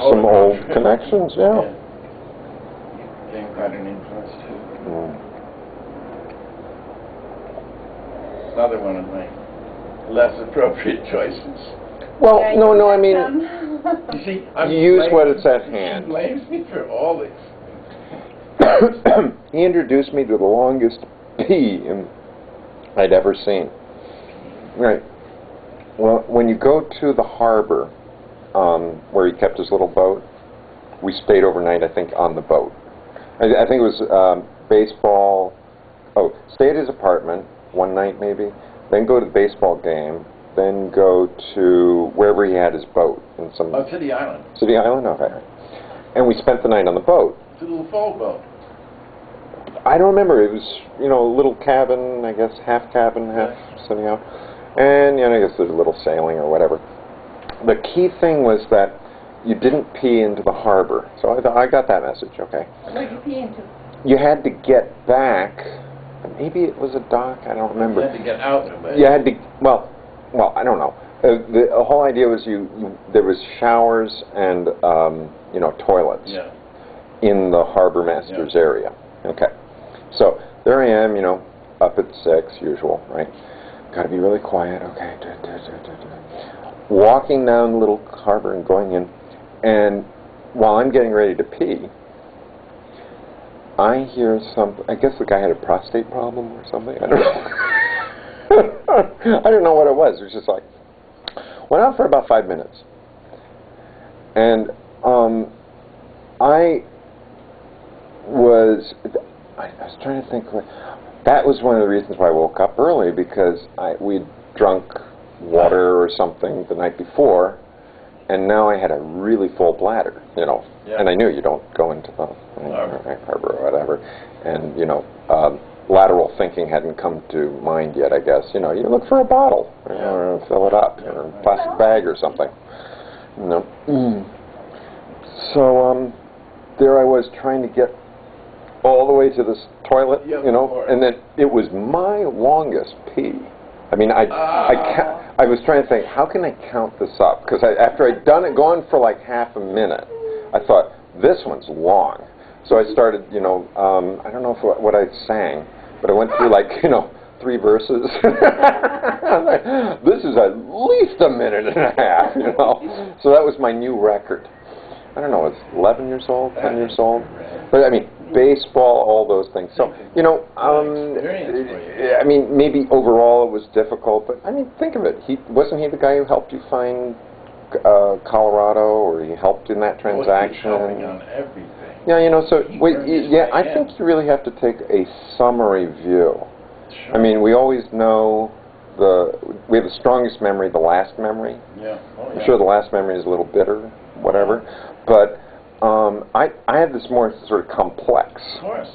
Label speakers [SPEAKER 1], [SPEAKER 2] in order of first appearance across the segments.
[SPEAKER 1] some old connections, yeah.
[SPEAKER 2] Became quite an influence too. Another one of my less appropriate choices.
[SPEAKER 1] Well,
[SPEAKER 3] Yeah,
[SPEAKER 1] no, I mean,
[SPEAKER 2] You see,
[SPEAKER 1] you use what is at hand.
[SPEAKER 2] He blames me for all this.
[SPEAKER 1] He introduced me to the longest P I'd ever seen. Right. Well, when you go to the harbor, where he kept his little boat, we stayed overnight, I think, on the boat. I think it was baseball. Oh, stay at his apartment one night maybe, then go to the baseball game, then go to wherever he had his boat. In some
[SPEAKER 2] City Island.
[SPEAKER 1] City Island? Okay. And we spent the night on the boat.
[SPEAKER 2] It's a little fall boat.
[SPEAKER 1] I don't remember. It was, a little cabin, I guess, half cabin, half sitting out. And, I guess there's a little sailing or whatever. The key thing was that you didn't pee into the harbor. So I got that message, okay.
[SPEAKER 3] What did you pee into?
[SPEAKER 1] You had to get back. Maybe it was a dock. I don't remember.
[SPEAKER 2] You had to get out of it.
[SPEAKER 1] You had to, well, I don't know. The whole idea was there was showers and, toilets in the harbor master's area. Okay. So there I am, up at 6, usual, right? Got to be really quiet. Okay. Walking down the little harbor and going in, and while I'm getting ready to pee, I hear something. I guess the guy had a prostate problem or something. I don't know. I don't know what it was. It was just like, went on for about 5 minutes. And I was trying to think. That was one of the reasons why I woke up early, because we'd drunk water or something the night before, and now I had a really full bladder, and I knew you don't go into the harbor or whatever, and, lateral thinking hadn't come to mind yet, I guess. You look for a bottle, or fill it up, or a plastic bag or something. So there I was trying to get all the way to this toilet, and then it was my longest pee. I mean, I was trying to think, how can I count this up? Because after I'd gone for like half a minute, I thought, this one's long. So I started, I don't know what I sang, but I went through like, 3 verses. This is at least a minute and a half, So that was my new record. I don't know, it's 11 years old, 10 years old. But I mean, baseball, all those things. So, I mean, maybe overall it was difficult, but I mean, think of it. Wasn't he the guy who helped you find Colorado, or he helped in that transaction?
[SPEAKER 2] Well, he's helping on everything.
[SPEAKER 1] Yeah, so I think you really have to take a summary view. Sure. I mean, we always know we have the strongest memory, the last memory.
[SPEAKER 2] Yeah.
[SPEAKER 1] I'm sure the last memory is a little bitter, whatever. But I had this more sort of complex.
[SPEAKER 2] Of course.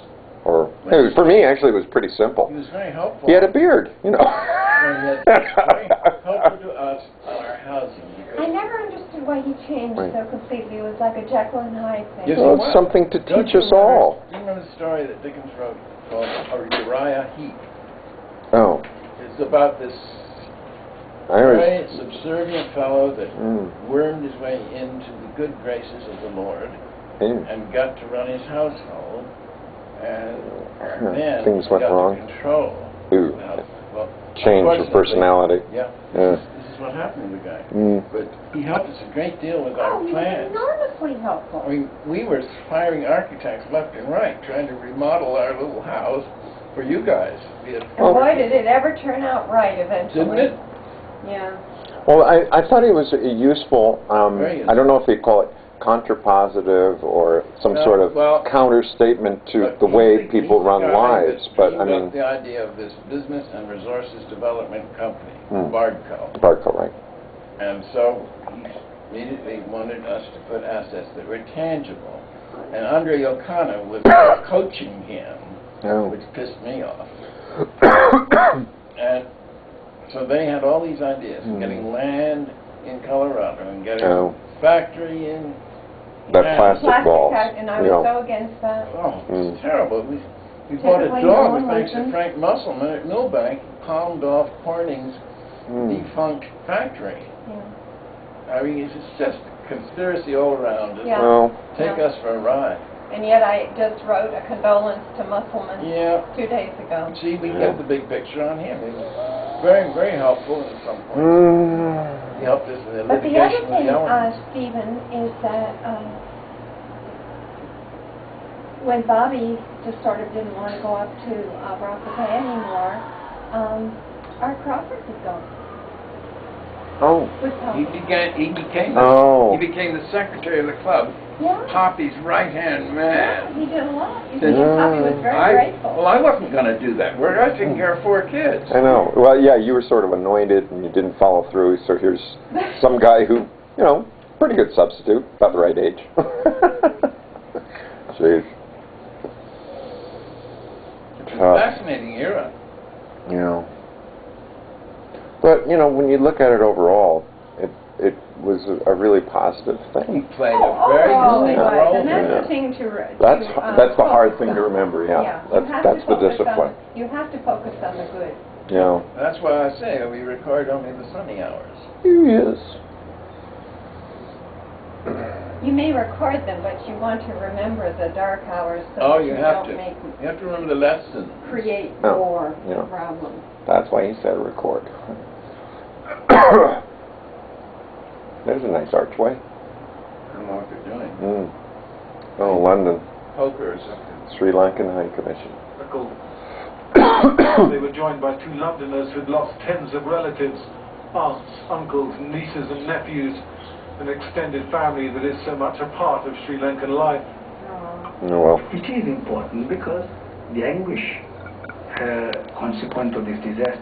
[SPEAKER 1] Or for me, actually, it was pretty simple.
[SPEAKER 2] He was very helpful.
[SPEAKER 1] He had a beard,
[SPEAKER 2] Well, he had very helpful to us on our housing.
[SPEAKER 3] I never understood why he changed so completely. It was like a Jekyll and Hyde thing.
[SPEAKER 2] Yes,
[SPEAKER 1] well, it's something to teach us all.
[SPEAKER 2] Do you remember the story that Dickens wrote called Uriah Heep?
[SPEAKER 1] Oh.
[SPEAKER 2] It's about this very subservient fellow that wormed his way into the good graces of the Lord and got to run his household, and then
[SPEAKER 1] things went wrong.
[SPEAKER 2] Control.
[SPEAKER 1] Ooh.
[SPEAKER 2] Well,
[SPEAKER 1] change of personality.
[SPEAKER 2] Yeah. This is what happened to the guy. But he helped us a great deal with our plans.
[SPEAKER 3] He was enormously helpful.
[SPEAKER 2] I mean, we were hiring architects left and right, trying to remodel our little house for you guys.
[SPEAKER 3] And boy, did it ever turn out right eventually.
[SPEAKER 2] Didn't it?
[SPEAKER 3] Yeah.
[SPEAKER 1] Well, I thought it was useful. I don't know if they call it contrapositive or some sort of counter-statement to the way people run lives. But I mean,
[SPEAKER 2] the idea of this Business and Resources Development Company, Bardco.
[SPEAKER 1] Bardco, right?
[SPEAKER 2] And so he immediately wanted us to put assets that were tangible. And Andre O'Connor was coaching him, which pissed me off. And so they had all these ideas, getting land in Colorado and getting a factory in
[SPEAKER 1] that plastic balls.
[SPEAKER 3] And I was so against that.
[SPEAKER 2] Oh, it's terrible. We bought a dog that thanks to Frank Musselman at Millbank, palmed off Corning's defunct factory. Yeah. I mean, it's just conspiracy all around us.
[SPEAKER 3] Yeah.
[SPEAKER 1] Well,
[SPEAKER 2] Take us for a ride.
[SPEAKER 3] And yet I just wrote a condolence to Musselman
[SPEAKER 2] Yeah.
[SPEAKER 3] 2 days ago.
[SPEAKER 2] See, we get the big picture on him. He was very, very helpful at some point. He helped us with the
[SPEAKER 3] But the other
[SPEAKER 2] litigation with
[SPEAKER 3] thing,
[SPEAKER 2] the elements.
[SPEAKER 3] Stephen, is that when Bobby just sort of didn't want to go up to Rockaway anymore, Art Crawford was gone.
[SPEAKER 1] oh,
[SPEAKER 2] He became the secretary of the club.
[SPEAKER 3] Yeah.
[SPEAKER 2] Poppy's right-hand man.
[SPEAKER 3] He did a lot. You
[SPEAKER 2] Did-
[SPEAKER 3] see, and Poppy was very grateful.
[SPEAKER 2] Well, I wasn't going to do that. I was taking care of 4 kids.
[SPEAKER 1] I know. Well, yeah, you were sort of anointed and you didn't follow through, so here's some guy who, you know, pretty good substitute, about the right age. Jeez.
[SPEAKER 2] Fascinating era.
[SPEAKER 1] You know. But, you know, when you look at it overall, it was a really positive
[SPEAKER 2] He
[SPEAKER 1] thing.
[SPEAKER 2] played a very distinct role.
[SPEAKER 3] And that's
[SPEAKER 1] Yeah.
[SPEAKER 3] the thing to
[SPEAKER 1] That's the hard
[SPEAKER 3] focus
[SPEAKER 1] thing
[SPEAKER 3] on.
[SPEAKER 1] to remember, yeah.
[SPEAKER 3] You have
[SPEAKER 1] That's
[SPEAKER 3] to
[SPEAKER 1] the
[SPEAKER 3] focus
[SPEAKER 1] discipline.
[SPEAKER 3] you have to focus on the good.
[SPEAKER 1] You know.
[SPEAKER 2] That's why I say we record only the sunny hours.
[SPEAKER 1] Yes.
[SPEAKER 3] You may record them, but you want to remember the dark hours so
[SPEAKER 2] Oh,
[SPEAKER 3] that
[SPEAKER 2] you
[SPEAKER 3] you
[SPEAKER 2] have
[SPEAKER 3] don't
[SPEAKER 2] to.
[SPEAKER 3] make
[SPEAKER 2] You have to remember the lesson.
[SPEAKER 3] create
[SPEAKER 1] Oh,
[SPEAKER 3] more
[SPEAKER 1] yeah.
[SPEAKER 3] problems.
[SPEAKER 1] That's why he said record. There's a nice archway.
[SPEAKER 2] I don't know what they're doing.
[SPEAKER 1] Oh, London.
[SPEAKER 2] Poker or something.
[SPEAKER 1] Sri Lankan High Commission.
[SPEAKER 4] They were joined by 2 Londoners who'd lost tens of relatives, aunts, uncles, nieces and nephews, an extended family that is so much a part of Sri Lankan life.
[SPEAKER 1] Oh, well.
[SPEAKER 5] It is important because the anguish consequent to this disaster